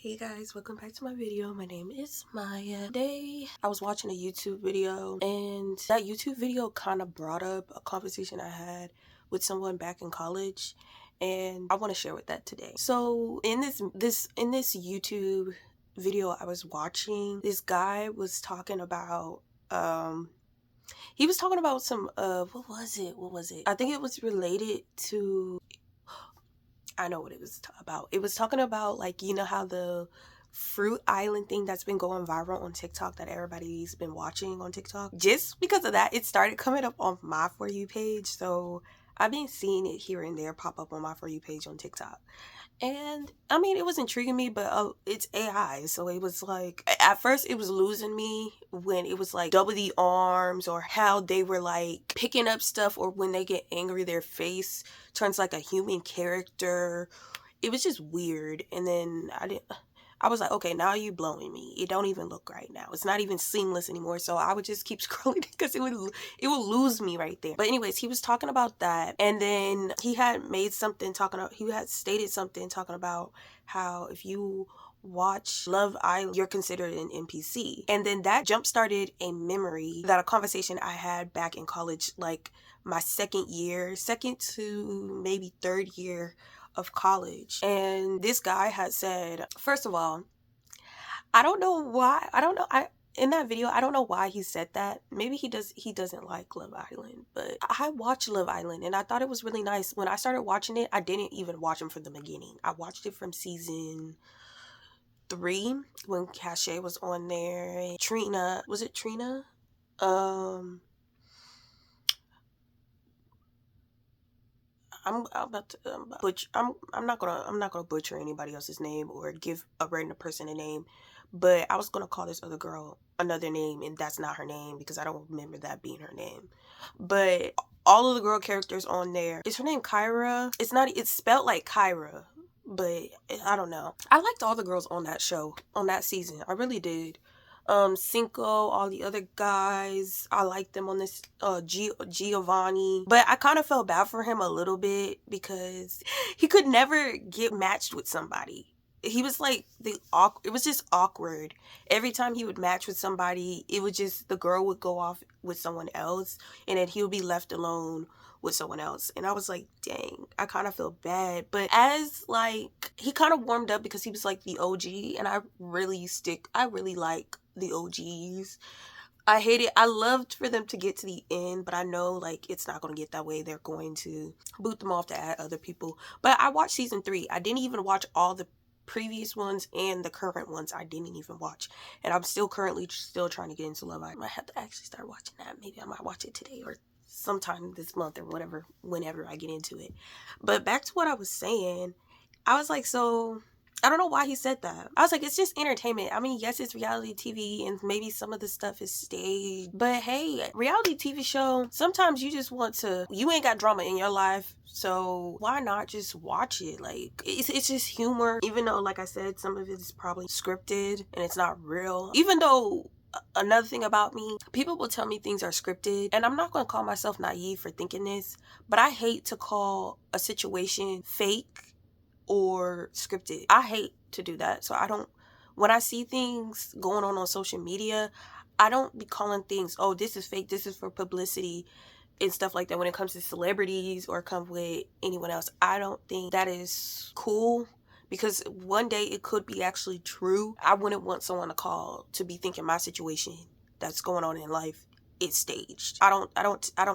Hey guys, welcome back to my video. My name is Maya. Today I was watching a YouTube video and that YouTube video kind of brought up a conversation I had with someone back in college, and I want to share with that today. So in this YouTube video I was watching, this guy was talking about he was talking about some what was it? I think it was related to, I know what it was about. It was talking about, like, you know how the fruit island thing that's been going viral on TikTok that everybody's been watching on TikTok. Just because of that, it started coming up on my For You page. So I've been seeing it here and there pop up on my For You page on TikTok. And I mean, it was intriguing me, but it's AI. So it was like, at first it was losing me when it was like double the arms, or how they were like picking up stuff, or when they get angry, their face turns like a human character. It was just weird. And then I was like, okay, now you blowing me. It don't even look right now. It's not even seamless anymore. So I would just keep scrolling because it would lose me right there. But anyways, he was talking about that, and then he had stated something talking about how if you watch Love Island, you're considered an NPC. And then that jump started a memory, that a conversation I had back in college, like my second to maybe third year of college. And this guy had said, first of all, I don't know why. In that video, I don't know why he said that. Maybe he doesn't like Love Island, but I watched Love Island and I thought it was really nice. When I started watching it, I didn't even watch it from the beginning. I watched it from season 3 when Cache was on there. Trina, was it Trina? I'm not gonna butcher anybody else's name or give a random person a name, but I was gonna call this other girl another name, and that's not her name because I don't remember that being her name. But all of the girl characters on there, is her name Kyra? It's spelled like Kyra, but I don't know. I liked all the girls on that show, on that season. I really did. Cinco, all the other guys, I liked them on this. Giovanni, but I kind of felt bad for him a little bit because he could never get matched with somebody. He was like it was just awkward. Every time he would match with somebody, it would just, the girl would go off with someone else, and then he would be left alone with someone else. And I was like, dang, I kind of feel bad. But as like, he kind of warmed up because he was like the OG, and I really like the OGs. I hate it. I loved for them to get to the end, but I know like it's not going to get that way. They're going to boot them off to add other people. But I watched season 3. I didn't even watch all the previous ones, and the current ones I didn't even watch. And I'm currently trying to get into Love Island. I have to actually start watching that. Maybe I might watch it today or sometime this month or whatever, whenever I get into it. But back to what I was saying, I was like, so I don't know why he said that. I was like, it's just entertainment. I mean, yes, it's reality TV and maybe some of the stuff is staged, but hey, reality TV show, sometimes you just you ain't got drama in your life, so why not just watch it? Like, it's just humor, even though, like I said, some of it is probably scripted and it's not real. Even though, another thing about me, people will tell me things are scripted, and I'm not going to call myself naive for thinking this, but I hate to call a situation fake or scripted. I hate to do that. So when I see things going on social media, I don't be calling things, oh, this is fake, this is for publicity and stuff like that. When it comes to celebrities or come with anyone else, I don't think that is cool, because one day it could be actually true. I wouldn't want someone to be thinking my situation that's going on in life, it's staged. I don't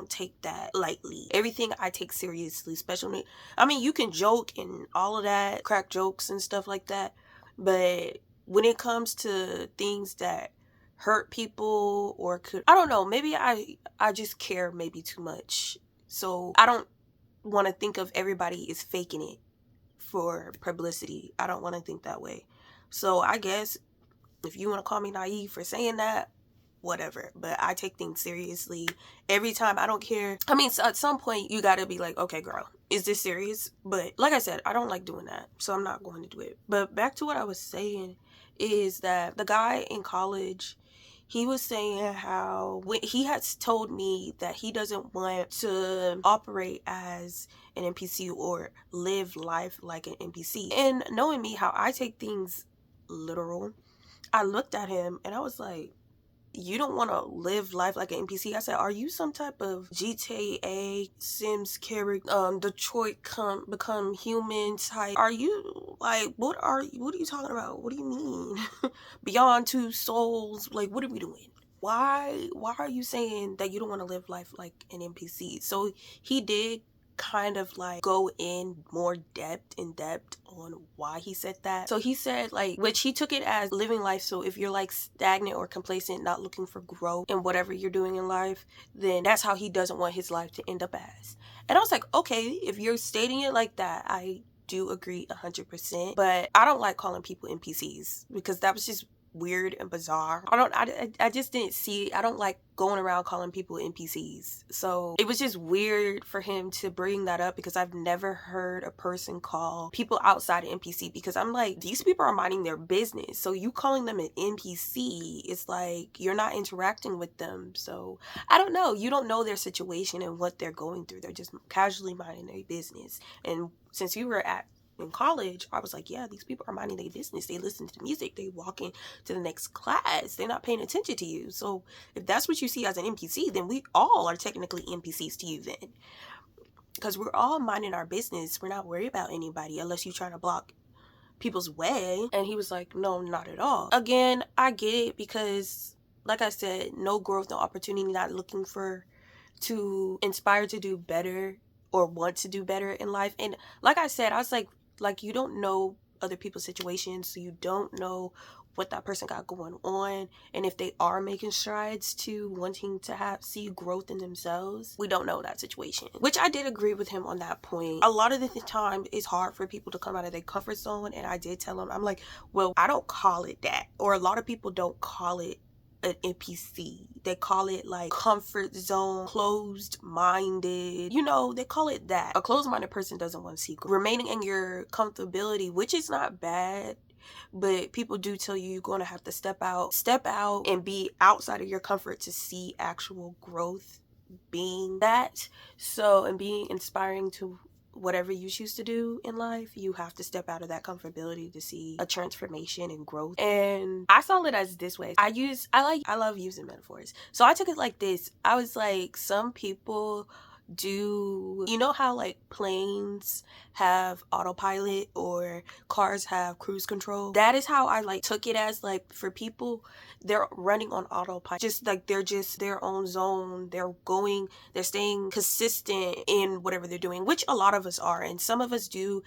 take that lightly. Everything I take seriously, especially, I mean, you can joke and all of that, crack jokes and stuff like that, but when it comes to things that hurt people or I don't know, maybe I just care maybe too much. So I don't want to think of everybody is faking it for publicity. I don't want to think that way. So I guess if you want to call me naive for saying that, whatever, but I take things seriously every time. I don't care. I mean, so at some point you gotta be like, okay, girl, is this serious? But like I said, I don't like doing that, so I'm not going to do it. But back to what I was saying is that the guy in college, he was saying how when he has told me that he doesn't want to operate as an NPC or live life like an NPC. And knowing me, how I take things literal. I looked at him and I was like, you don't want to live life like an NPC. I said, are you some type of GTA Sims character, Detroit become human type? Are you like, what are you talking about? What do you mean? Beyond two souls? Like, what are we doing? Why are you saying that you don't want to live life like an NPC? So he did kind of like go in more in depth on why he said that. So he said, like, which he took it as living life. So if you're like stagnant or complacent, not looking for growth in whatever you're doing in life, then that's how he doesn't want his life to end up as. And I was like, okay, if you're stating it like that, I do agree 100%. But I don't like calling people NPCs because that was just weird and bizarre. I just didn't see, I don't like going around calling people NPCs. So it was just weird for him to bring that up because I've never heard a person call people outside of NPC, because I'm like, these people are minding their business. So you calling them an NPC, it's like you're not interacting with them. So I don't know. You don't know their situation and what they're going through. They're just casually minding their business. And since you were in college, I was like, yeah, these people are minding their business. They listen to the music. They walking to the next class. They're not paying attention to you. So if that's what you see as an NPC, then we all are technically NPCs to you then. Because we're all minding our business. We're not worried about anybody unless you're trying to block people's way. And he was like, no, not at all. Again, I get it because, like I said, no growth, no opportunity, not looking to inspire to do better or want to do better in life. And like I said, I was like you don't know other people's situations, so you don't know what that person got going on, and if they are making strides to wanting to see growth in themselves. We don't know that situation, which I did agree with him on that point. A lot of the time it's hard for people to come out of their comfort zone, and I did tell him, I'm like, well, I don't call it that, or a lot of people don't call it an NPC. They call it like comfort zone, closed-minded. They call it that. A closed-minded person doesn't want to see growth. Remaining in your comfortability, which is not bad, but people do tell you you're going to have to step out and be outside of your comfort to see actual growth being that. So, and being inspiring to whatever you choose to do in life, you have to step out of that comfortability to see a transformation and growth. And I saw it as this way. I love using metaphors. So I took it like this. I was like, some people do, how like planes have autopilot or cars have cruise control? That is how I like took it as, like, for people, they're running on autopilot, just like they're just their own zone. They're staying consistent in whatever they're doing, which a lot of us are. And some of us do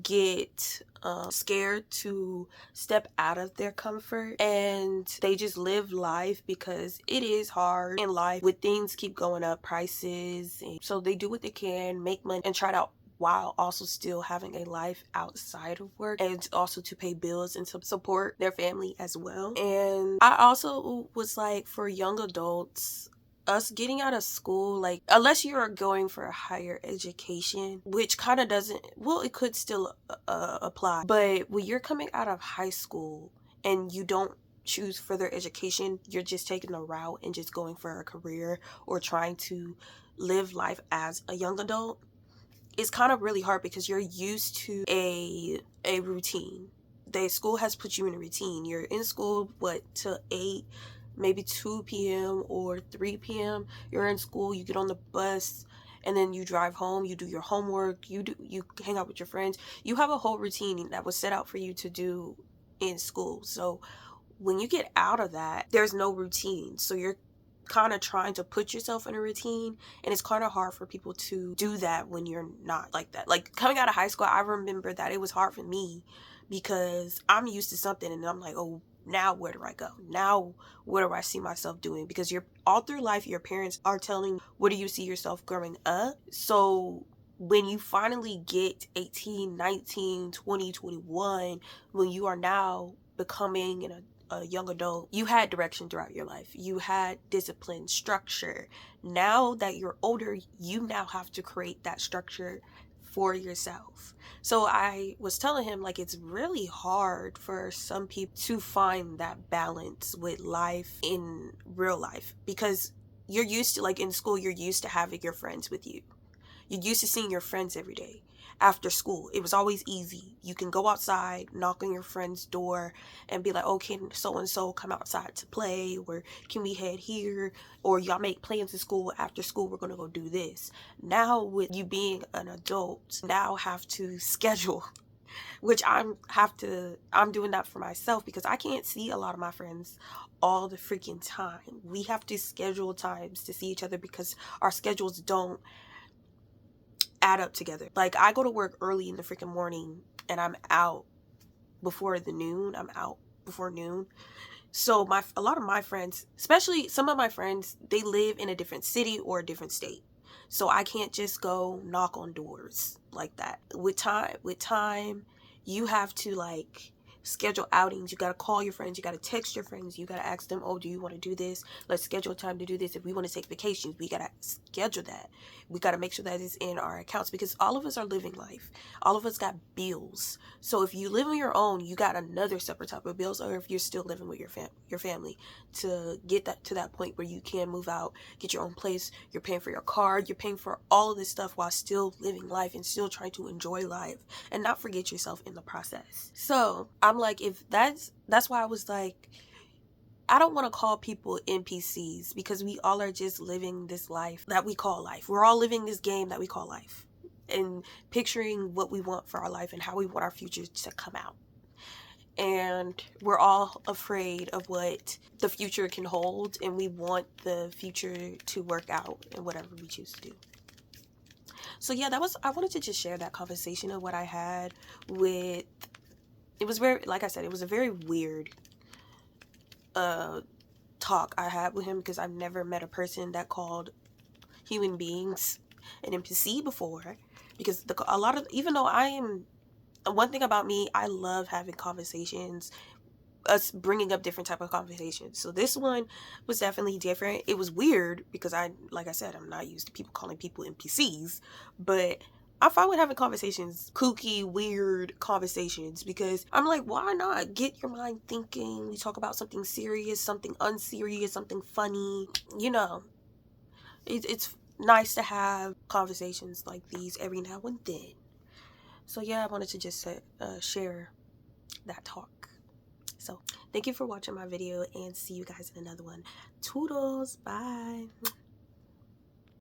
get scared to step out of their comfort, and they just live life because it is hard in life with things keep going up, prices, and so they do what they can, make money, and try to, while also still having a life outside of work, and also to pay bills and to support their family as well. And I also was like, for young adults, us getting out of school, like, unless you're going for a higher education, which kind of doesn't, well, it could still apply, but when you're coming out of high school and you don't choose further education, you're just taking a route and just going for a career or trying to live life as a young adult, it's kind of really hard because you're used to a routine. The school has put you in a routine. You're in school, till 8, maybe 2 p.m. or 3 p.m. You're in school, you get on the bus, and then you drive home, you do your homework, you hang out with your friends. You have a whole routine that was set out for you to do in school. So when you get out of that, there's no routine. So you're kind of trying to put yourself in a routine, and it's kind of hard for people to do that when you're not like that. Like, coming out of high school, I remember that it was hard for me because I'm used to something, and I'm like, oh, now where do I go? Now what do I see myself doing? Because you're all through life, your parents are telling, what do you see yourself growing up? So when you finally get 18, 19, 20, 21, when you are now becoming a young adult, you had direction throughout your life. You had discipline, structure. Now that you're older, you now have to create that structure for yourself. So I was telling him, like, it's really hard for some people to find that balance with life in real life, because you're used to, like, in school, you're used to having your friends with you. You're used to seeing your friends every day. After school, it was always easy. You can go outside, knock on your friend's door, and be like, oh, can so and so come outside to play, or can we head here, or y'all make plans in school. After school, we're gonna go do this. Now, with you being an adult, now have to schedule, which I'm doing that for myself because I can't see a lot of my friends all the freaking time. We have to schedule times to see each other because our schedules don't add up together. Like, I go to work early in the freaking morning and I'm out before noon. So a lot of my friends, especially some of my friends, they live in a different city or a different state. So I can't just go knock on doors like that. With time, you have to like schedule outings. You got to call your friends, you got to text your friends, you got to ask them, oh, do you want to do this? Let's schedule time to do this. If we want to take vacations, we got to schedule that. We got to make sure that it's in our accounts because all of us are living life. All of us got bills. So if you live on your own, you got another separate type of bills, or if you're still living with your family, to get that to that point where you can move out, get your own place, you're paying for your car, you're paying for all of this stuff while still living life and still trying to enjoy life and not forget yourself in the process. So I'm like, if that's why I was like, I don't want to call people NPCs because we all are just living this life that we call life. We're all living this game that we call life and picturing what we want for our life and how we want our future to come out. And we're all afraid of what the future can hold, and we want the future to work out in whatever we choose to do. So yeah, I wanted to just share that conversation of what I had with, it was very, like I said, it was a very weird talk I had with him because I've never met a person that called human beings an NPC before. Because even though one thing about me, I love having conversations, us bringing up different type of conversations. So this one was definitely different. It was weird because like I said, I'm not used to people calling people NPCs, but I'm fine with having conversations, kooky, weird conversations, because I'm like, why not get your mind thinking? We talk about something serious, something unserious, something funny. It's nice to have conversations like these every now and then. So yeah, I wanted to just share that talk. So thank you for watching my video and see you guys in another one. Toodles. Bye.